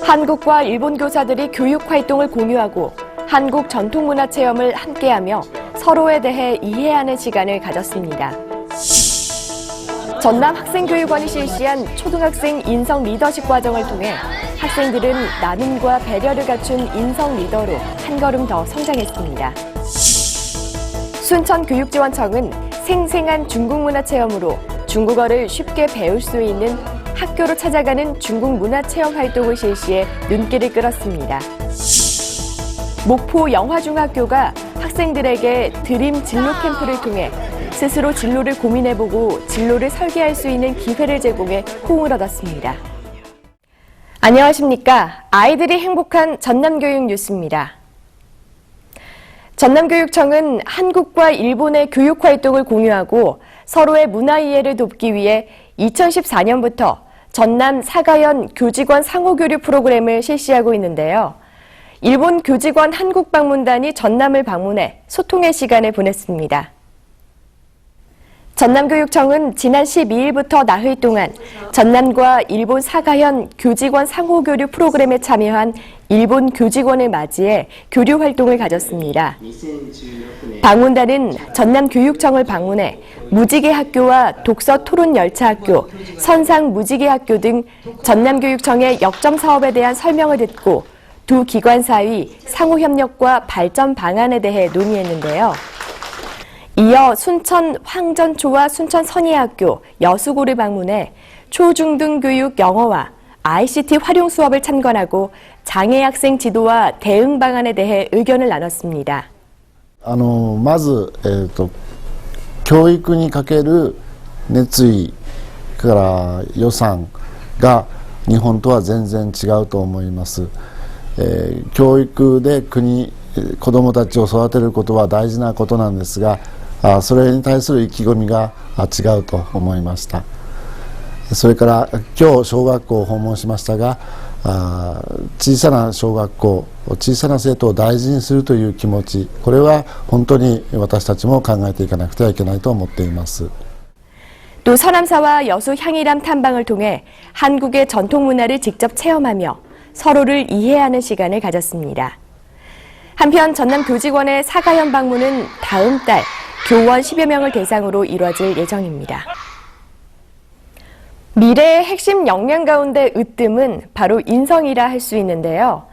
한국과 일본 교사들이 교육 활동을 공유하고 한국 전통문화 체험을 함께하며 서로에 대해 이해하는 시간을 가졌습니다. 전남 학생교육원이 실시한 초등학생 인성 리더십 과정을 통해 학생들은 나눔과 배려를 갖춘 인성 리더로 한 걸음 더 성장했습니다. 순천교육지원청은 생생한 중국문화 체험으로 중국어를 쉽게 배울 수 있는 학교로 찾아가는 중국 문화 체험 활동을 실시해 눈길을 끌었습니다. 목포 영화중학교가 학생들에게 드림 진로 캠프를 통해 스스로 진로를 고민해보고 진로를 설계할 수 있는 기회를 제공해 호응을 얻었습니다. 안녕하십니까. 아이들이 행복한 전남교육 뉴스입니다. 전남교육청은 한국과 일본의 교육 활동을 공유하고 서로의 문화 이해를 돕기 위해 2014년부터 전남 사가현 교직원 상호교류 프로그램을 실시하고 있는데요. 일본 교직원 한국 방문단이 전남을 방문해 소통의 시간을 보냈습니다. 전남교육청은 지난 12일부터 나흘 동안 전남과 일본 사가현 교직원 상호교류 프로그램에 참여한 일본 교직원을 맞이해 교류 활동을 가졌습니다. 방문단은 전남교육청을 방문해 무지개학교와 독서토론열차학교, 선상무지개학교 등 전남교육청의 역점 사업에 대한 설명을 듣고 두 기관 사이 상호협력과 발전 방안에 대해 논의했는데요. 이어 순천 황전초와 순천 선예학교, 여수고를 방문해 초중등 교육 영어와 ICT 활용 수업을 참관하고 장애 학생 지도와 대응 방안에 대해 의견을 나눴습니다. まず、教育にかける熱意から予算が日本とは全然違うと思います。教育で子どもたちを育てることは大事なことなんですが、それに対する意気込みが違うと思いました。それから今日小学校を訪問しましたが、小さな小学校、小さな生徒を大事にするという気持ち、これは本当に私たちも考えていかなくてはいけないと思っています。 또 서남사와 여수 향일암 탐방을 통해 한국의 전통 문화를 직접 체험하며 서로를 이해하는 시간을 가졌습니다. 한편 전남 교직원의 사가현 방문은 다음 달 교원 10여 명을 대상으로 이뤄질 예정입니다. 미래의 핵심 역량 가운데 으뜸은 바로 인성이라 할 수 있는데요.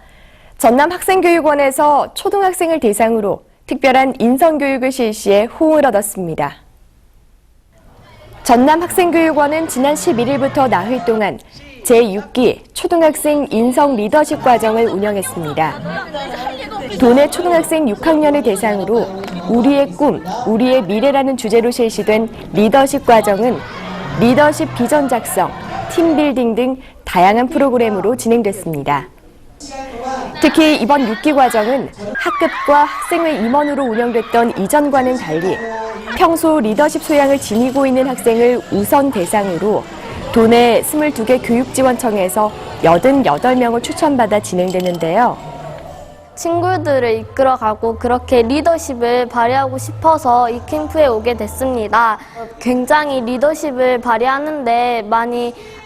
전남 학생교육원에서 초등학생을 대상으로 특별한 인성교육을 실시해 호응을 얻었습니다. 전남 학생교육원은 지난 11일부터 나흘 동안 제6기 초등학생 인성 리더십 과정을 운영했습니다. 도내 초등학생 6학년을 대상으로 우리의 꿈, 우리의 미래라는 주제로 실시된 리더십 과정은 리더십 비전 작성, 팀빌딩 등 다양한 프로그램으로 진행됐습니다. 특히 이번 6기 과정은 학급과 학생회 임원으로 운영됐던 이전과는 달리 평소 리더십 소양을 지니고 있는 학생을 우선 대상으로 도내 22개 교육지원청에서 88명을 추천받아 진행되는데요. 친구들을 이끌어가고 그렇게 리더십을 발휘하고 싶어서 이 캠프에 오게 됐습니다. 굉장히 리더십을 발휘하는데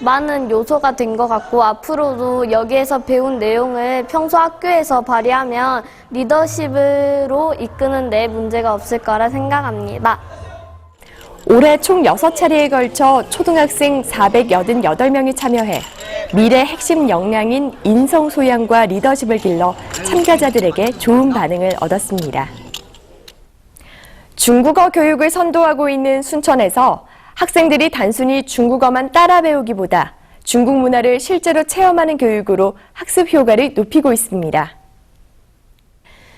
많은 요소가 된 것 같고 앞으로도 여기에서 배운 내용을 평소 학교에서 발휘하면 리더십으로 이끄는 데 문제가 없을 거라 생각합니다. 올해 총 6차례에 걸쳐 초등학생 488명이 참여해 미래 핵심 역량인 인성 소양과 리더십을 길러 참가자들에게 좋은 반응을 얻었습니다. 중국어 교육을 선도하고 있는 순천에서 학생들이 단순히 중국어만 따라 배우기보다 중국 문화를 실제로 체험하는 교육으로 학습 효과를 높이고 있습니다.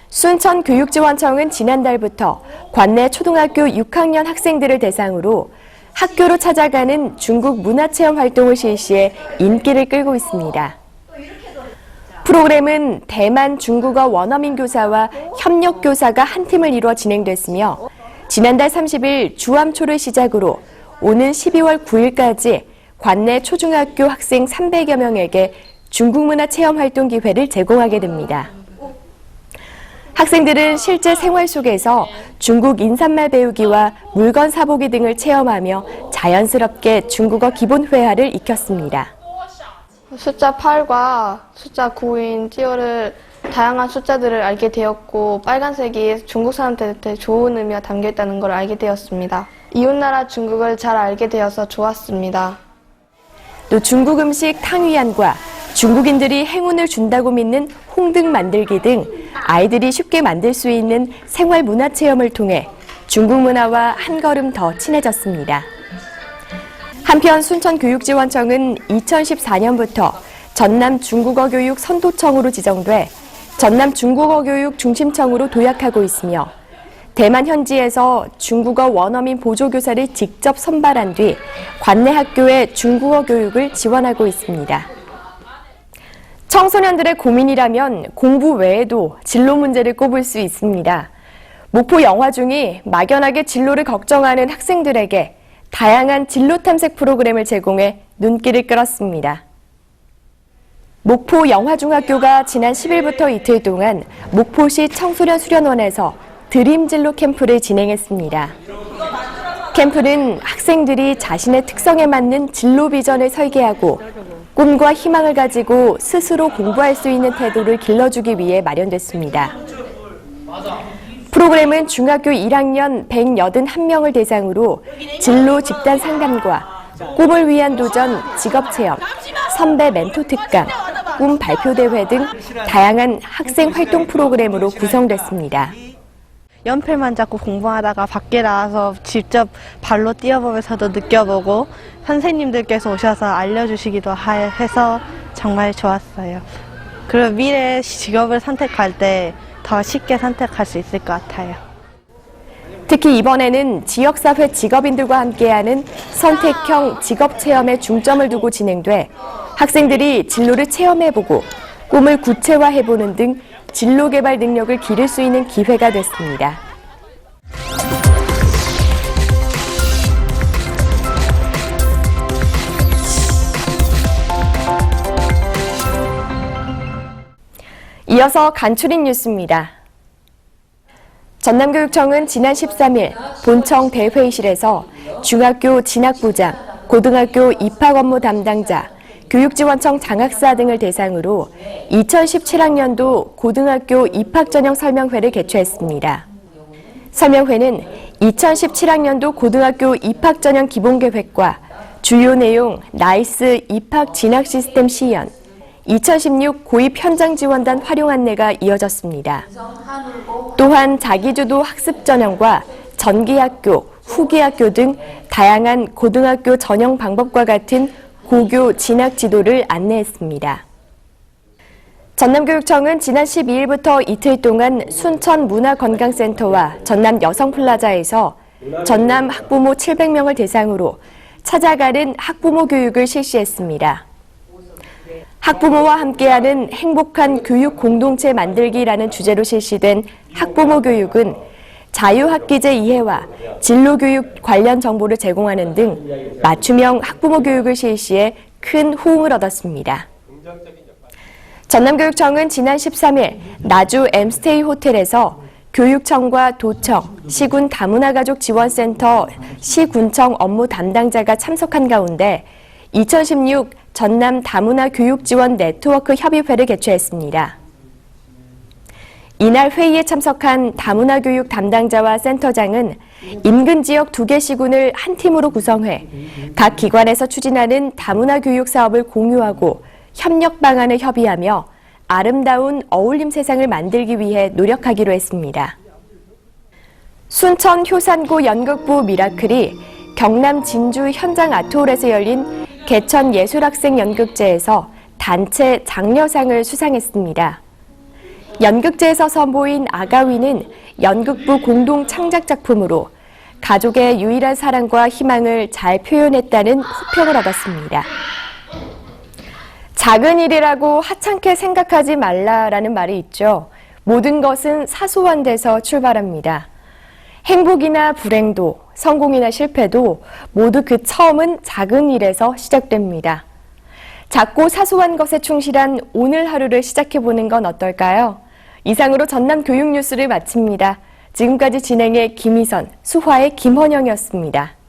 순천교육지원청은 지난달부터 관내 초등학교 6학년 학생들을 대상으로 학교로 찾아가는 중국 문화체험 활동을 실시해 인기를 끌고 있습니다. 프로그램은 대만 중국어 원어민 교사와 협력 교사가 한 팀을 이루어 진행됐으며 지난달 30일 주암초를 시작으로 오는 12월 9일까지 관내 초중학교 학생 300여 명에게 중국 문화 체험 활동 기회를 제공하게 됩니다. 학생들은 실제 생활 속에서 중국 인사말 배우기와 물건 사보기 등을 체험하며 자연스럽게 중국어 기본 회화를 익혔습니다. 숫자 8과 숫자 9인 찌오를 다양한 숫자들을 알게 되었고 빨간색이 중국 사람들한테 좋은 의미가 담겨 있다는 걸 알게 되었습니다. 이웃나라 중국을 잘 알게 되어서 좋았습니다. 또 중국 음식 탕위안과 중국인들이 행운을 준다고 믿는 홍등 만들기 등 아이들이 쉽게 만들 수 있는 생활 문화 체험을 통해 중국 문화와 한 걸음 더 친해졌습니다. 한편 순천교육지원청은 2014년부터 전남 중국어 교육 선도청으로 지정돼 전남 중국어 교육 중심청으로 도약하고 있으며 대만 현지에서 중국어 원어민 보조교사를 직접 선발한 뒤 관내 학교에 중국어 교육을 지원하고 있습니다. 청소년들의 고민이라면 공부 외에도 진로 문제를 꼽을 수 있습니다. 목포 영화중이 막연하게 진로를 걱정하는 학생들에게 다양한 진로 탐색 프로그램을 제공해 눈길을 끌었습니다. 목포 영화중학교가 지난 10일부터 이틀 동안 목포시 청소년 수련원에서 드림 진로 캠프를 진행했습니다. 캠프는 학생들이 자신의 특성에 맞는 진로 비전을 설계하고 꿈과 희망을 가지고 스스로 공부할 수 있는 태도를 길러주기 위해 마련됐습니다. 프로그램은 중학교 1학년 181명을 대상으로 진로 집단 상담과 꿈을 위한 도전 직업체험, 선배 멘토 특강, 꿈 발표대회 등 다양한 학생 활동 프로그램으로 구성됐습니다. 연필만 잡고 공부하다가 밖에 나와서 직접 발로 뛰어보면서도 느껴보고 선생님들께서 오셔서 알려주시기도 해서 정말 좋았어요. 그리고 미래 직업을 선택할 때 더 쉽게 선택할 수 있을 것 같아요. 특히 이번에는 지역사회 직업인들과 함께하는 선택형 직업체험에 중점을 두고 진행돼 학생들이 진로를 체험해보고 꿈을 구체화해보는 등 진로 개발 능력을 기를 수 있는 기회가 됐습니다. 이어서 간추린 뉴스입니다. 전남교육청은 지난 13일 본청 대회의실에서 중학교 진학부장, 고등학교 입학 업무 담당자, 교육지원청 장학사 등을 대상으로 2017학년도 고등학교 입학 전형 설명회를 개최했습니다. 설명회는 2017학년도 고등학교 입학 전형 기본계획과 주요 내용 나이스 입학 진학 시스템 시연, 2016 고입 현장 지원단 활용 안내가 이어졌습니다. 또한 자기주도 학습 전형과 전기학교, 후기학교 등 다양한 고등학교 전형 방법과 같은 고교 진학 지도를 안내했습니다. 전남교육청은 지난 12일부터 이틀 동안 순천문화건강센터와 전남 여성플라자에서 전남 학부모 700명을 대상으로 찾아가는 학부모 교육을 실시했습니다. 학부모와 함께하는 행복한 교육 공동체 만들기라는 주제로 실시된 학부모 교육은 자유학기제 이해와 진로교육 관련 정보를 제공하는 등 맞춤형 학부모 교육을 실시해 큰 호응을 얻었습니다. 전남교육청은 지난 13일 나주 엠스테이 호텔에서 교육청과 도청, 시군 다문화가족 지원센터 시군청 업무 담당자가 참석한 가운데 2016 전남 다문화 교육 지원 네트워크 협의회를 개최했습니다. 이날 회의에 참석한 다문화 교육 담당자와 센터장은 인근 지역 2개 시군을 한 팀으로 구성해 각 기관에서 추진하는 다문화 교육 사업을 공유하고 협력 방안을 협의하며 아름다운 어울림 세상을 만들기 위해 노력하기로 했습니다. 순천 효산고 연극부 미라클이 경남 진주 현장 아트홀에서 열린 개천 예술학생 연극제에서 단체 장려상을 수상했습니다. 연극제에서 선보인 아가위는 연극부 공동 창작 작품으로 가족의 유일한 사랑과 희망을 잘 표현했다는 호평을 얻었습니다. 작은 일이라고 하찮게 생각하지 말라라는 말이 있죠. 모든 것은 사소한 데서 출발합니다. 행복이나 불행도, 성공이나 실패도 모두 그 처음은 작은 일에서 시작됩니다. 작고 사소한 것에 충실한 오늘 하루를 시작해보는 건 어떨까요? 이상으로 전남 교육 뉴스를 마칩니다. 지금까지 진행의 김희선, 수화의 김헌영이었습니다.